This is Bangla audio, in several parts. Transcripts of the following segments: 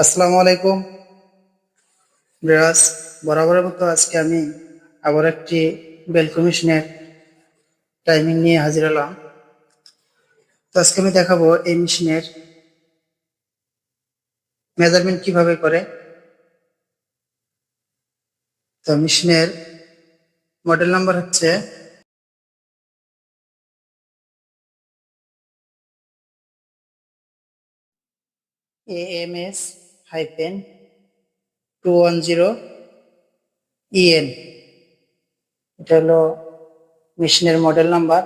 আসসালামু আলাইকুম ভিউয়ার্স। বরাবরের মতো আজকে আমি আবার একটি বেল কমিশনের টাইমিং নিয়ে হাজির হলাম। তো আজকে আমি দেখাবো এই মেশিনের মেজারমেন্ট কিভাবে করে। তো মেশিনের মডেল নাম্বার হচ্ছে AMS-210EN। এটা হলো মেশিনের মডেল নাম্বার।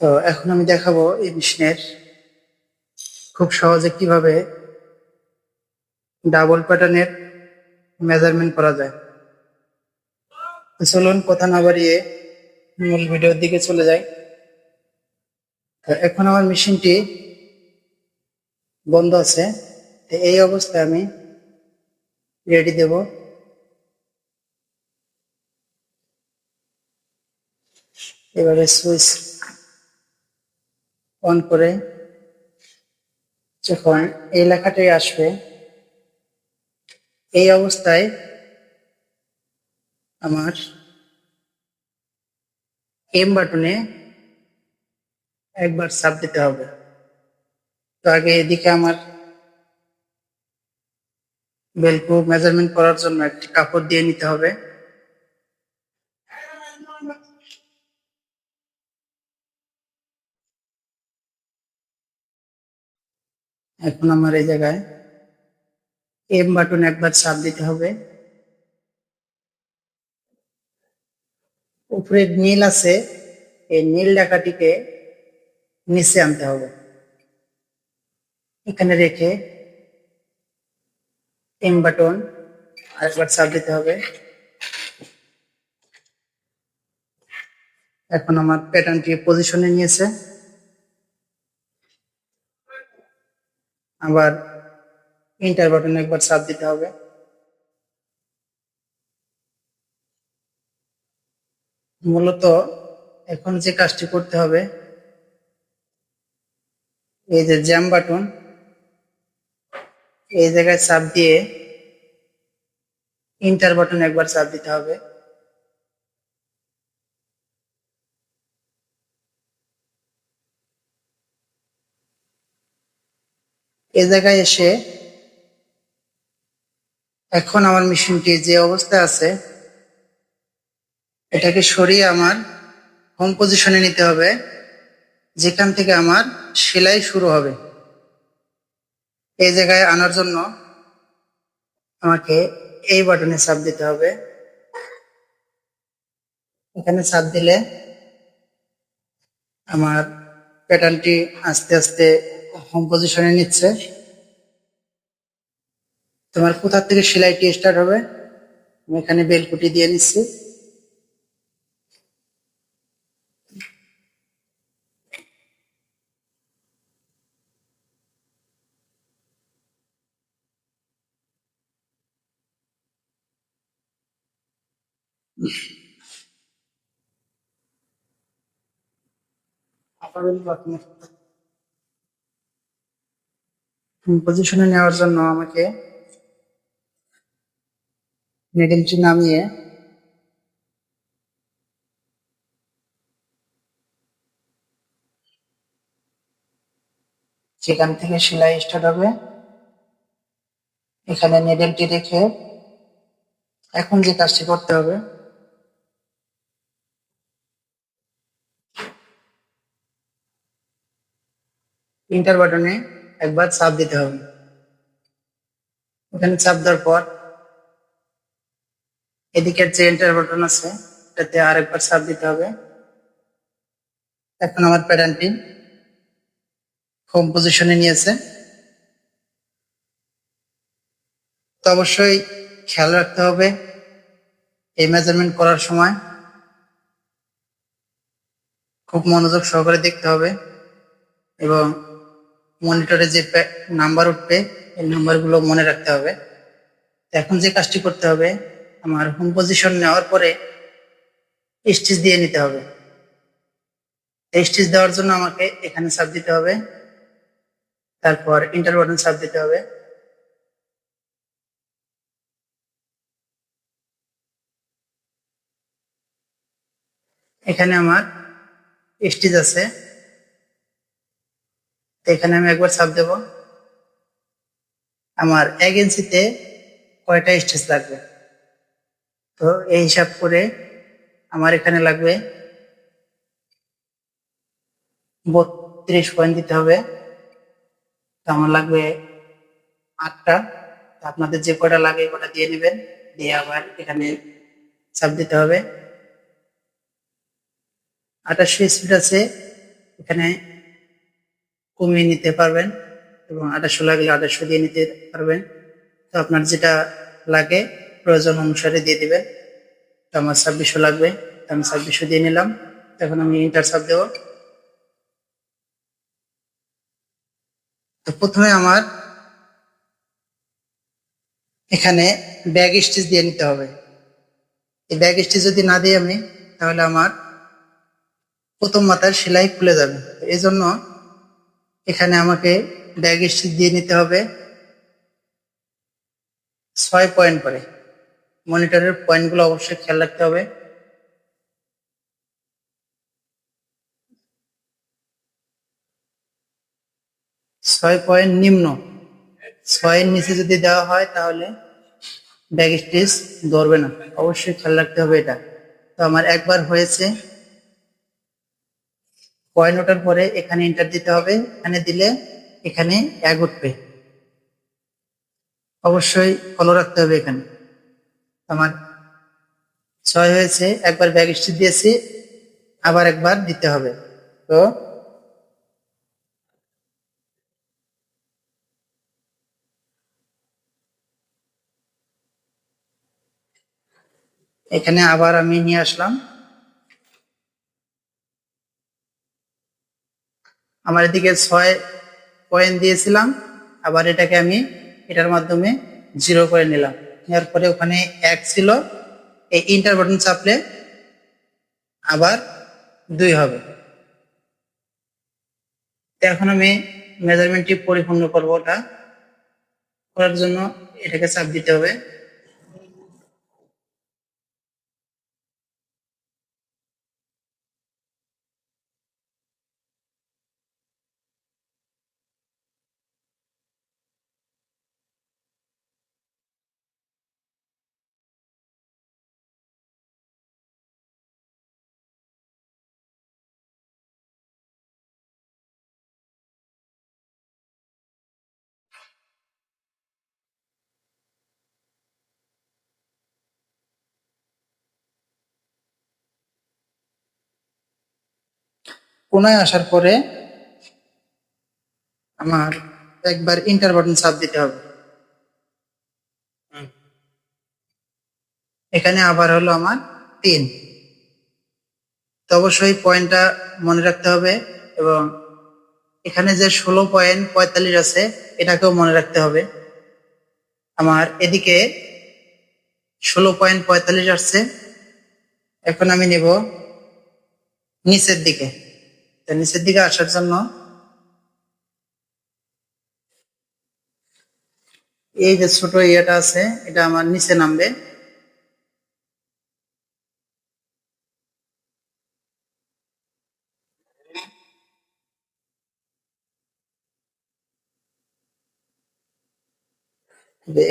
তো এখন আমি দেখাবো এই মেশিনের খুব সহজে কিভাবে ডাবল প্যাটার্নের মেজারমেন্ট করা যায়। তো চলুন কথা না বাড়িয়ে মূল ভিডিওর দিকে চলে যাই। তো এখন আমার মেশিনটি বন্ধ আছে। তো এই অবস্থায় আমি রেডি দেব। এবারে সুইচ অন করে যখন এই লেখাটাই আসবে, এই অবস্থায় আমার এম বাটনে একবার চাপ দিতে হবে। তো আগে এদিকে আমার বেলকো মেজারমেন্ট করার জন্য একটি কাপড় দিয়ে নিতে হবে। এখন আমার এই জায়গায় এম বাটন একবার চাপ দিতে হবে। উপরে নীল আছে, এই নীল লেখাটিকে নিচে আনতে হবে। এখানে রেখে এম বাটন আরেকবার চাপ দিতে হবে। এখন আমার প্যাটার্নটি পজিশনে নিয়েছে। আবার এন্টার বাটনে একবার চাপ দিতে হবে। মূলত এখন যে কাজটি করতে হবে, এই যে জ্যাম বাটন, এই জায়গায় চাপ দিয়ে এন্টার বাটন একবার চাপ দিতে হবে। এই জায়গায় এসে এখন আমার মেশিনটি যে অবস্থায় আছে এটাকে সরিয়ে আমার হোম পজিশনে নিতে হবে, যেখান থেকে আমার সেলাই শুরু হবে। এই জায়গায় আনার জন্য আমাকে এই বাটনে চাপ দিতে হবে। এখানে চাপ দিলে আমার প্যাটার্নটি আস্তে আস্তে হোম পজিশনে নিচ্ছে। তোমার কোথা থেকে সেলাইটি স্টার্ট হবে, আমি এখানে বেলকুটি দিয়ে নিচ্ছি। পজিশনে নেওয়ার জন্য আমাকে নিডলটি নামিয়ে যেখান থেকে সেলাই স্টার্ট হবে এখানে নিডলটি রেখে এখন যে কাজটি করতে হবে, এন্টার বাটনে একবার চাপ দিতে হবে। এখানে চাপ দেওয়ার পর এদিকের যে এন্টার বাটন আছে এটাতে আরেকবার চাপ দিতে হবে। এখন আমার প্যাটার্নটি হোম পজিশনে নিয়েছে। তো অবশ্যই খেয়াল রাখতে হবে এই মেজারমেন্ট করার সময় খুব মনোযোগ সহকারে দেখতে হবে এবং মনিটরে যে নাম্বার উঠবে এই নাম্বারগুলো মনে রাখতে হবে। এখন যে কাজটি করতে হবে, আমার হোম পজিশন নেওয়ার পরে স্টিচ দিয়ে নিতে হবে। এই স্টিচ দেওয়ার জন্য আমাকে এখানে চাপ দিতে হবে তারপর এন্টার বাটন চাপ দিতে হবে। এখানে আমার স্টেজ আছে, এখানে আমি একবার চাপ দেব। আমার 1 ইঞ্চিতে কয়টা স্টেজ লাগবে, তো এই হিসাব করে আমার এখানে লাগবে 32 পয়েন্ট দিতে হবে। তো আমার লাগবে 8টা। আপনাদের যে কয়টা লাগে কটা দিয়ে নেবেন, দিয়ে আবার এখানে চাপ দিতে হবে। 2800 স্পিড আছে, এখানে কমিয়ে নিতে পারবেন এবং 2800 লাগলে 2800 দিয়ে নিতে পারবেন। তো আপনার যেটা লাগে প্রয়োজন অনুসারে দিয়ে দিবেন। তো আমার 2600 লাগবে, আমি 2600 দিয়ে নিলাম। এখন আমি এন্টার চাপ দেব। তো প্রথমে আমার এখানে ব্যাক স্টিচ দিয়ে নিতে হবে। এই ব্যাক স্টিচ যদি না দিই আমি, তাহলে আমার প্রথম মাথার সেলাই খুলে যাবে। এই জন্য এখানে আমাকে ব্যাক স্টিচ দিয়ে নিতে হবে 6 পয়েন্ট করে। মনিটরের পয়েন্টগুলো অবশ্যই খেয়াল রাখতে হবে। 6 পয়েন্ট নিম্ন, 6-এর নিচে যদি দেওয়া হয় তাহলে ব্যাক স্টিচ ধরবে না, অবশ্যই খেয়াল রাখতে হবে এটা। তো আমার একবার হয়েছে। পয়েন্ট ওঠার পরে এখানে এন্টার দিতে হবে, এখানে দিলে এখানে 1 উঠবে, অবশ্যই ফলো রাখতে হবে। এখানে আমার 6 হয়েছে, একবার ব্যাক স্টিচ দিয়েছি, আবার একবার দিতে হবে। তো এখানে আবার আমি নিয়ে আসলাম। আমার এদিকে 6 পয়েন্ট দিয়েছিলাম, আবার এটাকে আমি এটার মাধ্যমে 0 করে নিলাম। নেওয়ার পরে ওখানে 1 ছিল, এই ইন্টার বাটন চাপলে আবার 2 হবে। তো এখন আমি মেজারমেন্টটি পরিপূর্ণ করবো। ওটা করার জন্য এটাকে চাপ দিতে হবে। কোনায় আসার পরে আমার একবার ইন্টার বাটন চাপ দিতে হবে। এখানে আবার হলো আমার 3। তো অবশ্যই পয়েন্টটা মনে রাখতে হবে এবং এখানে যে 16.45 আছে এটাকেও মনে রাখতে হবে। আমার এদিকে 16.45 আসছে, এখন আমি নেব নিচের দিকে। তো নিচের দিকে আসার জন্য এই যে ছোট ইয়েটা আছে এটা আমার নিচে নামবে।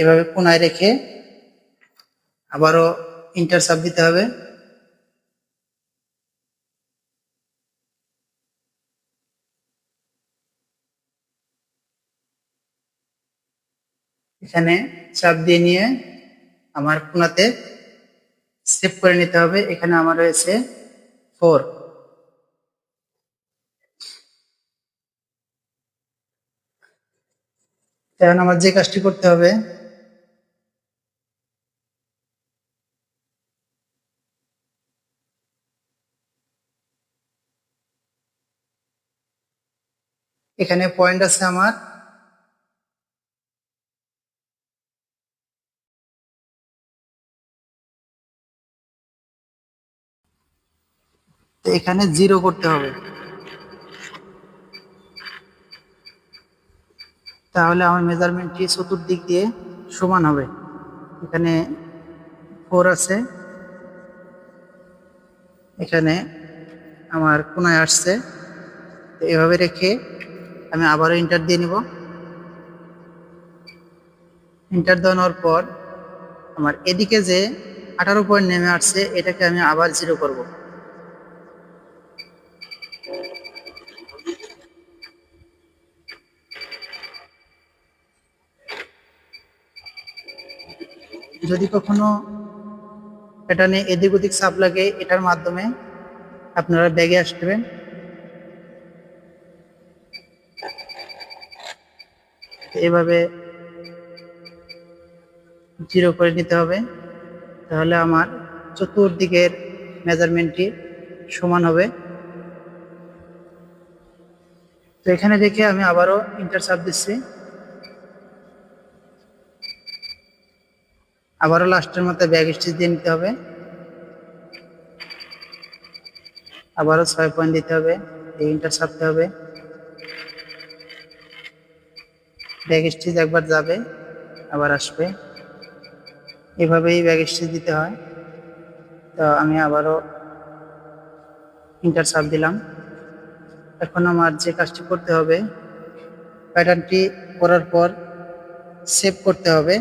এভাবে কোনায় রেখে আবারও ইন্টার চাপ দিতে হবে। এখানে চাপ দিয়ে নিয়ে আমার কোনাতে সেভ করে নিতে হবে। এখানে আমার রয়েছে 4। এখন আমার যে কাজটি করতে হবে, এখানে পয়েন্ট আছে আমার, তো এখানে 0 করতে হবে। তাহলে আমার মেজারমেন্টটি চতুর্দিক দিয়ে সমান হবে। এখানে 4 আছে, এখানে আমার কোনায় আসছে। তো এভাবে রেখে আমি আবারও ইন্টার দিয়ে নিব। ইন্টার দেওয়ার পর আমার এদিকে যে 18 পয়েন্ট নেমে আসছে এটাকে আমি আবার 0 করব। যদি কখনো প্যাটার্নে এদিক ওদিক চাপ লাগে এটার মাধ্যমে আপনারা ব্যাগে আসবেন। এভাবে 0 করে নিতে হবে, তাহলে আমার চতুর্দিকের মেজারমেন্টটি সমান হবে। তো এখানে দেখে আমি আবারও ইন্টার চাপ দিচ্ছি। আবারও লাস্টের মতো ব্যাগ স্টিচ দিয়ে নিতে হবে। আবারও 6 পয়েন্ট দিতে হবে, ইন্টার চাপতে হবে, ব্যাগ স্টিচ একবার যাবে আবার আসবে, এভাবেই ব্যাগ স্টিচ দিতে হয়। তো আমি আবারও ইন্টার চাপ দিলাম। এখন আমার যে কাজটি করতে হবে, প্যাটার্নটি করার পর সেভ করতে হবে।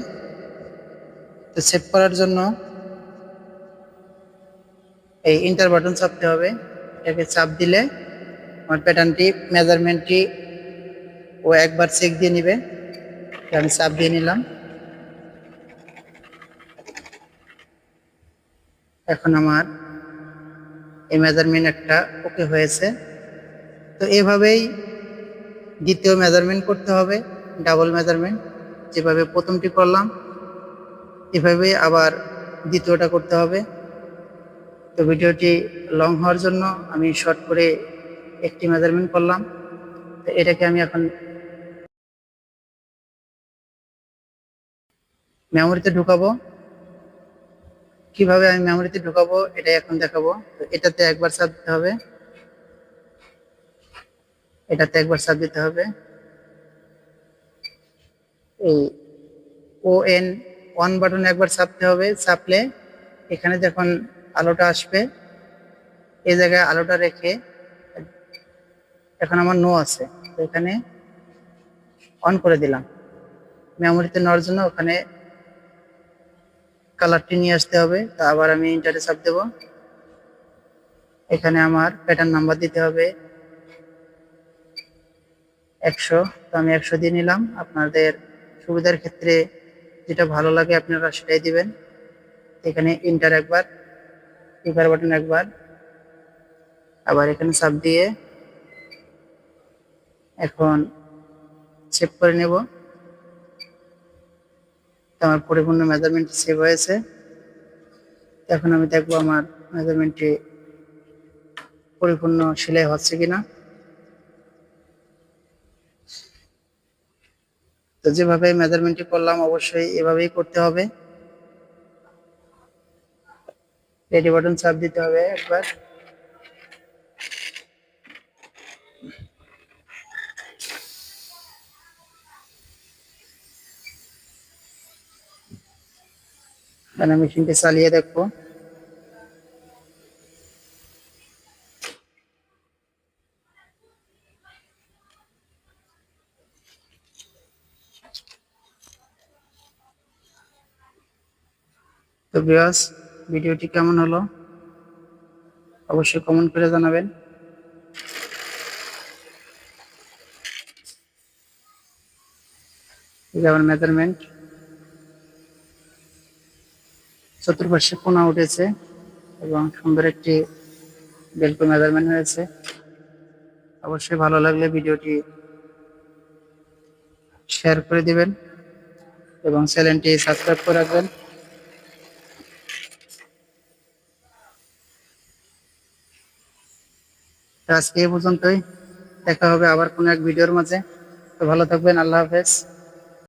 তো সেভ করার জন্য এই ইন্টার বাটন চাপতে হবে। এটাকে চাপ দিলে আমার প্যাটার্নটি মেজারমেন্টটি ও একবার চেক দিয়ে নিবে। আমি চাপ দিয়ে নিলাম। এখন আমার এই মেজারমেন্ট একটা ওকে হয়েছে। তো এভাবেই দ্বিতীয় মেজারমেন্ট করতে হবে, ডাবল মেজারমেন্ট। যেভাবে প্রথমটি করলাম এভাবেই আবার দ্বিতীয়টা করতে হবে। তো ভিডিওটি লং হওয়ার জন্য আমি শর্ট করে একটি মেজারমেন্ট করলাম। তো এটাকে আমি এখন মেমোরিতে ঢুকাবো। কিভাবে আমি মেমোরিতে ঢুকাবো এটাই এখন দেখাবো। তো এটাতে একবার চাপ দিতে হবে, এটাতে একবার চাপ দিতে হবে। এই ON বাটনে একবার চাপতে হবে। চাপলে এখানে যখন আলোটা আসবে এই জায়গায় আলোটা রেখে, এখন আমার নো আছে, তো এখানে অন করে দিলাম। মেমোরিতে নেওয়ার জন্য ওখানে কালারটি নিয়ে আসতে হবে। তো আবার আমি ইন্টারে চাপ দেব। এখানে আমার প্যাটার্ন নাম্বার দিতে হবে 100। তো আমি 100 দিয়ে নিলাম। আপনাদের সুবিধার ক্ষেত্রে যেটা ভালো লাগে আপনারা সেটাই দিবেন। এখানে ইন্টার একবার, টিকার বাটন একবার, আবার এখানে চাপ দিয়ে এখন সেভ করে নেব। আমার পরিপূর্ণ মেজারমেন্ট সেভ হয়েছে। এখন আমি দেখবো আমার মেজারমেন্টটি পরিপূর্ণ সেলাই হচ্ছে কিনা। তো যেভাবে মেজারমেন্টটি করলাম অবশ্যই এভাবেই করতে হবে। রেডি বাটন চাপ দিতে হবে একবার। আমি মেশিনটি চালিয়ে দেখবো। তো ভিউয়ার্স, ভিডিওটি কেমন হলো অবশ্যই কমেন্ট করে জানাবেন। এই যে আমার মেজারমেন্ট, চতুর্পাশে কোণা উঠেছে এবং সুন্দর একটি বেলকো মেজারমেন্ট হয়েছে। অবশ্যই ভালো লাগলে ভিডিওটি শেয়ার করে দিবেন এবং চ্যানেলটি সাবস্ক্রাইব করে রাখবেন। আজকে এই পর্যন্তই, দেখা হবে আবার কোনো এক ভিডিওর মাঝে। তো ভালো থাকবেন, আল্লাহ হাফেজ।